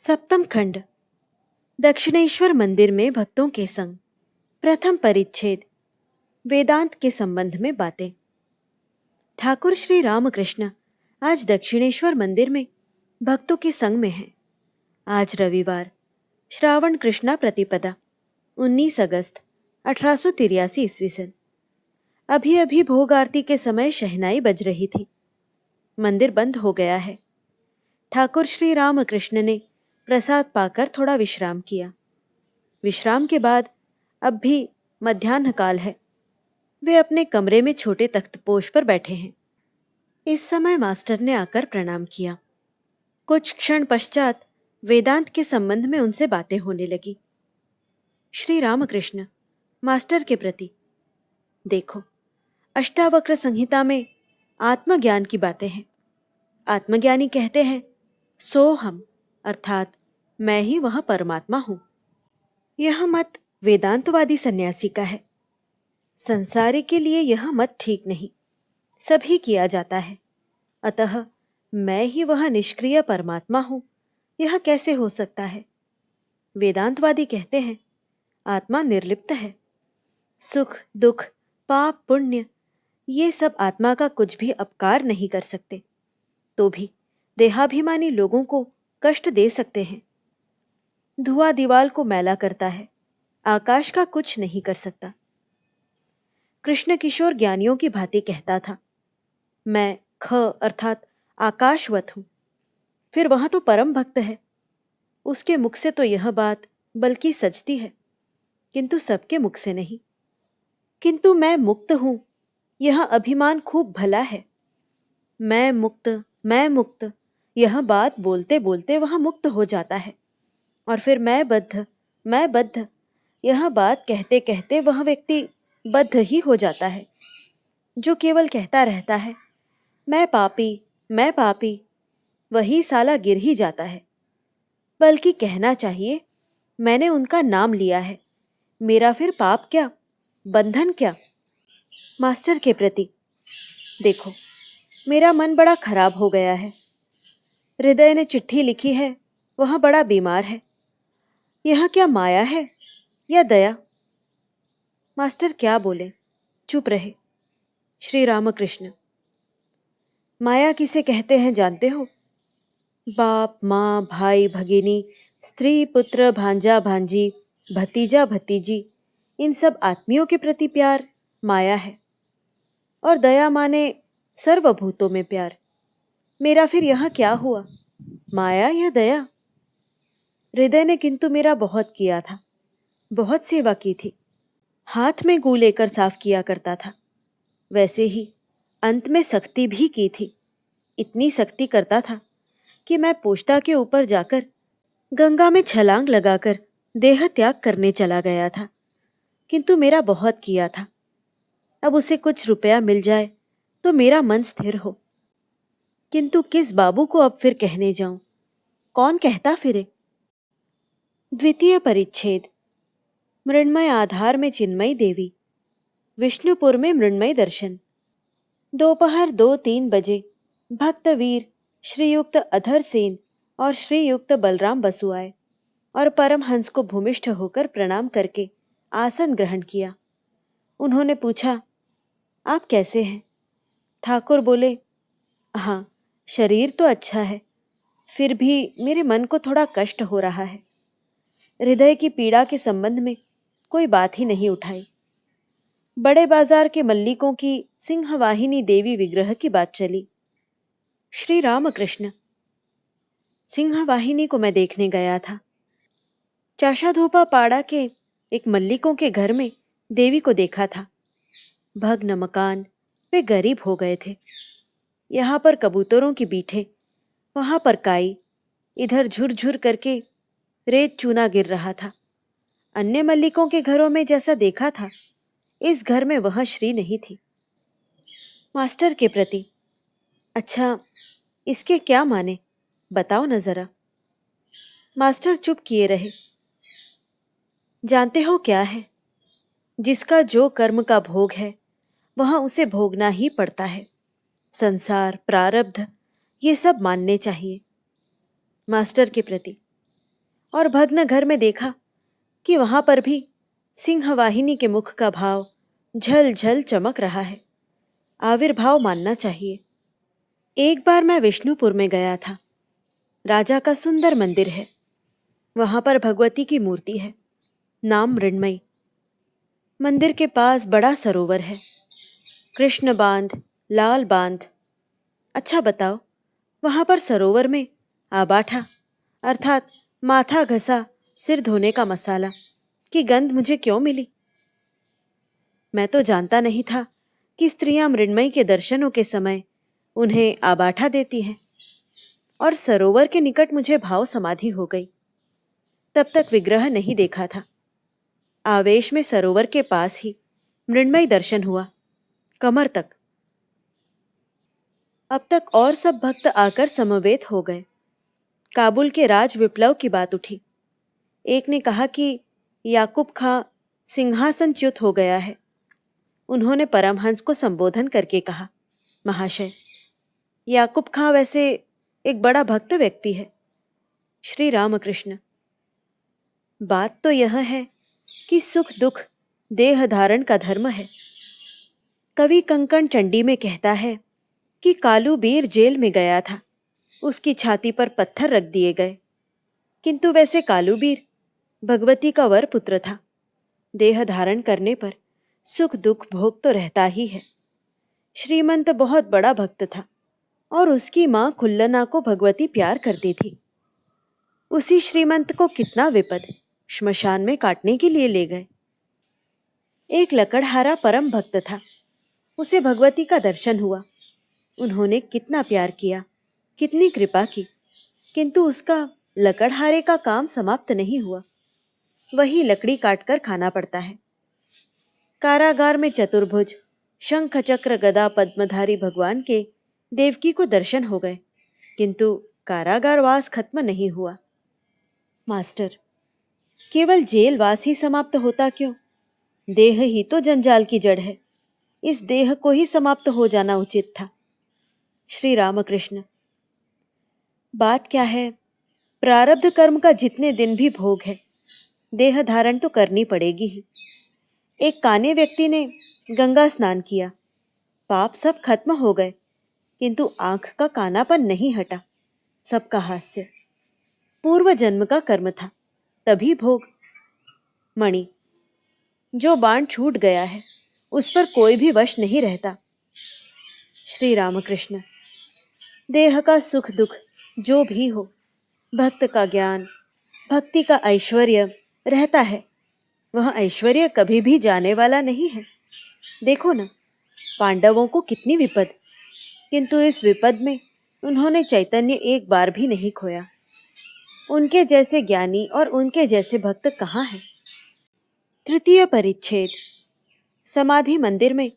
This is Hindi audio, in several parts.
सप्तम खंड। दक्षिणेश्वर मंदिर में भक्तों के संग। प्रथम परिच्छेद। वेदांत के संबंध में बातें। ठाकुर श्री रामकृष्ण आज दक्षिणेश्वर मंदिर में भक्तों के संग में हैं। आज रविवार, श्रावण कृष्णा प्रतिपदा, 19 अगस्त 1883 ईस्वीसन। अभी अभी भोग आरती के समय शहनाई बज रही थी। मंदिर बंद हो गया है। ठाकुर श्री रामकृष्ण ने प्रसाद पाकर थोड़ा विश्राम किया। विश्राम के बाद अब भी मध्याह्न काल है। वे अपने कमरे में छोटे तख्तपोश पर बैठे हैं। इस समय मास्टर ने आकर प्रणाम किया। कुछ क्षण पश्चात वेदांत के संबंध में उनसे बातें होने लगी। श्री रामकृष्ण मास्टर के प्रति, देखो, अष्टावक्र संहिता में आत्मज्ञान की बातें हैं। आत्मज्ञानी कहते हैं सो हम, अर्थात मैं ही वह परमात्मा हूं। यह मत वेदांतवादी सन्यासी का है। संसारी के लिए यह मत ठीक नहीं। सभी किया जाता है। अतः मैं ही वह निष्क्रिय परमात्मा हूं, यह कैसे हो सकता है? वेदांतवादी कहते हैं आत्मा निर्लिप्त है। सुख दुख, पाप पुण्य, ये सब आत्मा का कुछ भी अपकार नहीं कर सकते। तो भी देहाभिमानी लोगों को कष्ट दे सकते हैं। धुआं दीवाल को मैला करता है, आकाश का कुछ नहीं कर सकता। कृष्ण किशोर ज्ञानियों की भांति कहता था, मैं ख अर्थात आकाशवत हूं। फिर वहां तो परम भक्त है। उसके मुख से तो यह बात बल्कि सजती है, किंतु सबके मुख से नहीं। किंतु मैं मुक्त हूं, यह अभिमान खूब भला है। मैं मुक्त, यह बात बोलते बोलते वह मुक्त हो जाता है। और फिर मैं बद्ध, यह बात कहते कहते वह व्यक्ति बद्ध ही हो जाता है। जो केवल कहता रहता है मैं पापी, वही साला गिर ही जाता है। बल्कि कहना चाहिए मैंने उनका नाम लिया है, मेरा फिर पाप क्या, बंधन क्या? मास्टर के प्रति, देखो, मेरा मन बड़ा खराब हो गया है। हृदय ने चिट्ठी लिखी है, वह बड़ा बीमार है। यह क्या माया है या दया? मास्टर क्या बोले, चुप रहे। श्री रामकृष्ण, माया किसे कहते हैं जानते हो? बाप माँ, भाई भगिनी, स्त्री पुत्र, भांजा भांजी, भतीजा भतीजी, इन सब आत्मियों के प्रति प्यार माया है। और दया माने सर्वभूतों में प्यार। मेरा फिर यह क्या हुआ, माया या दया? हृदय ने किंतु मेरा बहुत किया था, बहुत सेवा की थी। हाथ में गू लेकर साफ किया करता था। वैसे ही अंत में सख्ती भी की थी। इतनी सख्ती करता था कि मैं पोष्टा के ऊपर जाकर गंगा में छलांग लगाकर देह त्याग करने चला गया था। किंतु मेरा बहुत किया था। अब उसे कुछ रुपया मिल जाए तो मेरा मन स्थिर हो। किंतु किस बाबू को अब फिर कहने जाऊं? कौन कहता फिरे? द्वितीय परिच्छेद। मृण्मय आधार में चिन्मयी देवी, विष्णुपुर में मृण्मय दर्शन। दोपहर 2-3 बजे भक्तवीर श्रीयुक्त अधर सेन और श्रीयुक्त बलराम बसु आए और परमहंस को भूमिष्ठ होकर प्रणाम करके आसन ग्रहण किया। उन्होंने पूछा, आप कैसे हैं? ठाकुर बोले, हाँ, शरीर तो अच्छा है, फिर भी मेरे मन को थोड़ा कष्ट हो रहा है। हृदय की पीड़ा के संबंध में कोई बात ही नहीं उठाई। बड़े बाजार के मल्लिकों की सिंहवाहिनी देवी विग्रह की बात चली। श्री रामकृष्ण, सिंहवाहिनी को मैं देखने गया था। चाशाधोपा पाड़ा के एक मल्लिकों के घर में देवी को देखा था। भग्न मकान, वे गरीब हो गए थे। यहाँ पर कबूतरों की बीठे, वहां पर काई, इधर झुरझुर करके रेत चूना गिर रहा था। अन्य मल्लिकों के घरों में जैसा देखा था, इस घर में वह श्री नहीं थी। मास्टर के प्रति, अच्छा, इसके क्या माने, बताओ न जरा। मास्टर चुप किए रहे। जानते हो क्या है, जिसका जो कर्म का भोग है वह उसे भोगना ही पड़ता है। संसार, प्रारब्ध, ये सब मानने चाहिए। मास्टर के प्रति, और भग्न घर में देखा कि वहां पर भी सिंहवाहिनी के मुख का भाव झल झल चमक रहा है। आविर्भाव मानना चाहिए। एक बार मैं विष्णुपुर में गया था। राजा का सुंदर मंदिर है। वहां पर भगवती की मूर्ति है, नाम मृण्मयी। मंदिर के पास बड़ा सरोवर है, कृष्ण बांध, लाल बांध। अच्छा बताओ, वहां पर सरोवर में आबाठा अर्थात माथा घसा सिर धोने का मसाला की गंध मुझे क्यों मिली? मैं तो जानता नहीं था कि स्त्रियां मृण्मयी के दर्शनों के समय उन्हें आबाठा देती हैं। और सरोवर के निकट मुझे भाव समाधि हो गई। तब तक विग्रह नहीं देखा था। आवेश में सरोवर के पास ही मृण्मयी दर्शन हुआ, कमर तक। अब तक और सब भक्त आकर समवेत हो गए। काबुल के राज विप्लव की बात उठी। एक ने कहा कि याकूब खां सिंहासनच्युत हो गया है। उन्होंने परमहंस को संबोधन करके कहा, महाशय, याकूब खां वैसे एक बड़ा भक्त व्यक्ति है। श्री रामकृष्ण, बात तो यह है कि सुख दुख देह धारण का धर्म है। कवि कंकण चंडी में कहता है कि कालूबीर जेल में गया था, उसकी छाती पर पत्थर रख दिए गए। किंतु वैसे कालूबीर भगवती का वर पुत्र था। देह धारण करने पर सुख दुख भोग तो रहता ही है। श्रीमंत बहुत बड़ा भक्त था और उसकी मां खुल्लना को भगवती प्यार करती थी। उसी श्रीमंत को कितना विपद श्मशान में काटने के लिए ले गए। एक लकड़हारा परम भक्त था। उसे भगवती का दर्शन हुआ। उन्होंने कितना प्यार किया, कितनी कृपा की, किंतु उसका लकड़हारे का काम समाप्त नहीं हुआ। वही लकड़ी काटकर खाना पड़ता है। कारागार में चतुर्भुज शंख चक्र गदा पद्मधारी भगवान के देवकी को दर्शन हो गए, किंतु कारागारवास खत्म नहीं हुआ। मास्टर, केवल जेलवास ही समाप्त होता क्यों? देह ही तो जंजाल की जड़ है। इस देह को ही समाप्त हो जाना उचित था। श्री रामकृष्ण, बात क्या है, प्रारब्ध कर्म का जितने दिन भी भोग है, देह धारण तो करनी पड़ेगी ही। एक काने व्यक्ति ने गंगा स्नान किया, पाप सब खत्म हो गए, किंतु आंख का कानापन नहीं हटा। सबका हास्य। पूर्व जन्म का कर्म था, तभी भोग। मणि, जो बाण छूट गया है उस पर कोई भी वश नहीं रहता। श्री रामकृष्ण, देह का सुख दुख जो भी हो, भक्त का ज्ञान, भक्ति का ऐश्वर्य रहता है। वह ऐश्वर्य कभी भी जाने वाला नहीं है। देखो ना, पांडवों को कितनी विपद, किंतु इस विपद में उन्होंने चैतन्य एक बार भी नहीं खोया। उनके जैसे ज्ञानी और उनके जैसे भक्त कहाँ हैं? तृतीय परिच्छेद। समाधि मंदिर में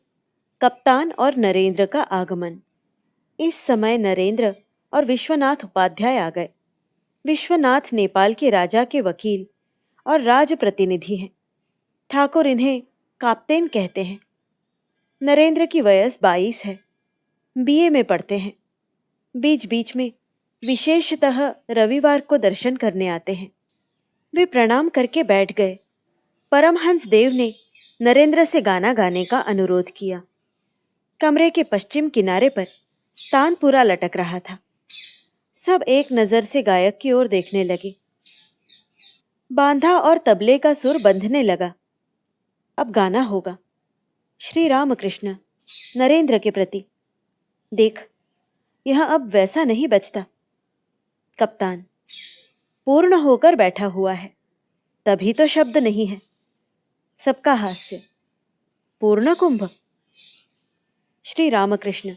कप्तान और नरेंद्र का आगमन। इस समय नरेंद्र और विश्वनाथ उपाध्याय आ गए। विश्वनाथ नेपाल के राजा के वकील और राज प्रतिनिधि हैं। ठाकुर इन्हें काप्तेन कहते हैं। नरेंद्र की वयस 22 है। बीए में पढ़ते हैं। बीच बीच में विशेषतः रविवार को दर्शन करने आते हैं। वे प्रणाम करके बैठ गए। परमहंस देव ने नरेंद्र से गाना गाने का अनुरोध किया। कमरे के पश्चिम किनारे पर तानपुरा लटक रहा था। सब एक नजर से गायक की ओर देखने लगे। बांधा और तबले का सुर बंधने लगा। अब गाना होगा। श्री रामकृष्ण नरेंद्र के प्रति, देख, यह अब वैसा नहीं बजता। कप्तान, पूर्ण होकर बैठा हुआ है, तभी तो शब्द नहीं है। सबका हास्य। पूर्ण कुंभ। श्री रामकृष्ण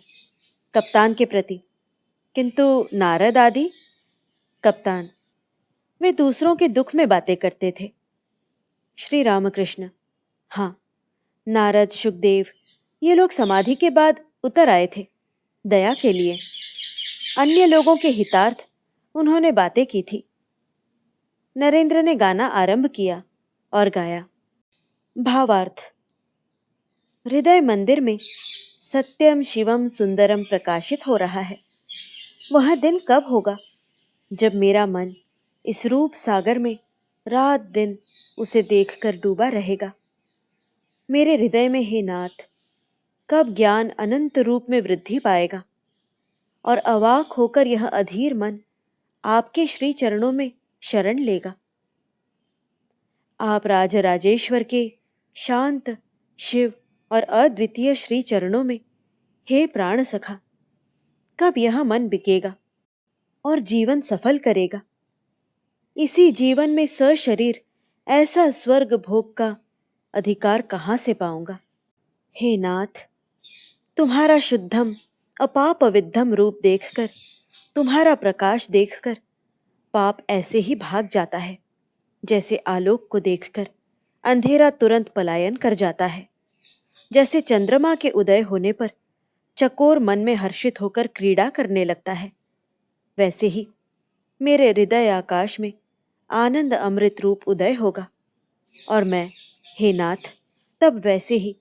कप्तान के प्रति, किंतु नारद आदि? कप्तान, वे दूसरों के दुख में बातें करते थे। श्री रामकृष्ण, हाँ, नारद, शुकदेव, ये लोग समाधि के बाद उतर आए थे, दया के लिए। अन्य लोगों के हितार्थ उन्होंने बातें की थी। नरेंद्र ने गाना आरंभ किया और गाया। भावार्थ। हृदय मंदिर में सत्यम शिवम सुंदरम प्रकाशित हो रहा है। वह दिन कब होगा जब मेरा मन इस रूप सागर में रात दिन उसे देखकर डूबा रहेगा। मेरे हृदय में हे नाथ, कब ज्ञान अनंत रूप में वृद्धि पाएगा और अवाक होकर यह अधीर मन आपके श्री चरणों में शरण लेगा। आप राजराजेश्वर के शांत, शिव और अद्वितीय श्री चरणों में हे प्राण सखा, कब यह मन बिकेगा और जीवन सफल करेगा। इसी जीवन में सशरीर ऐसा स्वर्ग भोग का अधिकार कहाँ से पाऊंगा। हे नाथ, तुम्हारा शुद्धम अपाप विद्धम रूप देखकर, तुम्हारा प्रकाश देखकर पाप ऐसे ही भाग जाता है जैसे आलोक को देखकर अंधेरा तुरंत पलायन कर जाता है। जैसे चंद्रमा के उदय होने पर चकोर मन में हर्षित होकर क्रीड़ा करने लगता है, वैसे ही मेरे हृदय आकाश में आनंद अमृत रूप उदय होगा और मैं, हे नाथ, तब वैसे ही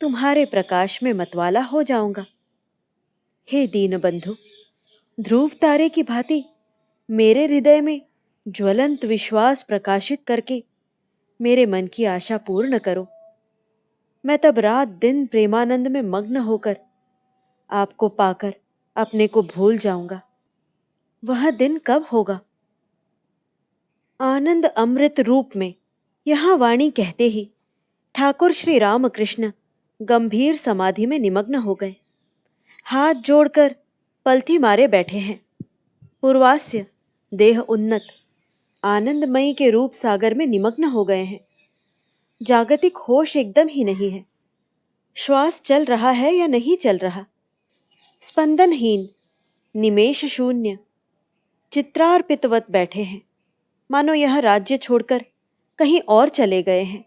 तुम्हारे प्रकाश में मतवाला हो जाऊंगा। हे दीनबंधु, ध्रुव तारे की भांति मेरे हृदय में ज्वलंत विश्वास प्रकाशित करके मेरे मन की आशा पूर्ण करो। मैं तब रात दिन प्रेमानंद में मग्न होकर आपको पाकर अपने को भूल जाऊंगा। वह दिन कब होगा? आनंद अमृत रूप में यहाँ वाणी कहते ही ठाकुर श्री रामकृष्ण गंभीर समाधि में निमग्न हो गए। हाथ जोड़कर पलथी मारे बैठे हैं। पूर्वास्य देह उन्नत आनंदमयी के रूप सागर में निमग्न हो गए हैं। जागतिक होश एकदम ही नहीं है। श्वास चल रहा है या नहीं चल रहा, स्पंदनहीन, निमेष शून्य, चित्रार्पितवत बैठे हैं, मानो यह राज्य छोड़कर कहीं और चले गए हैं।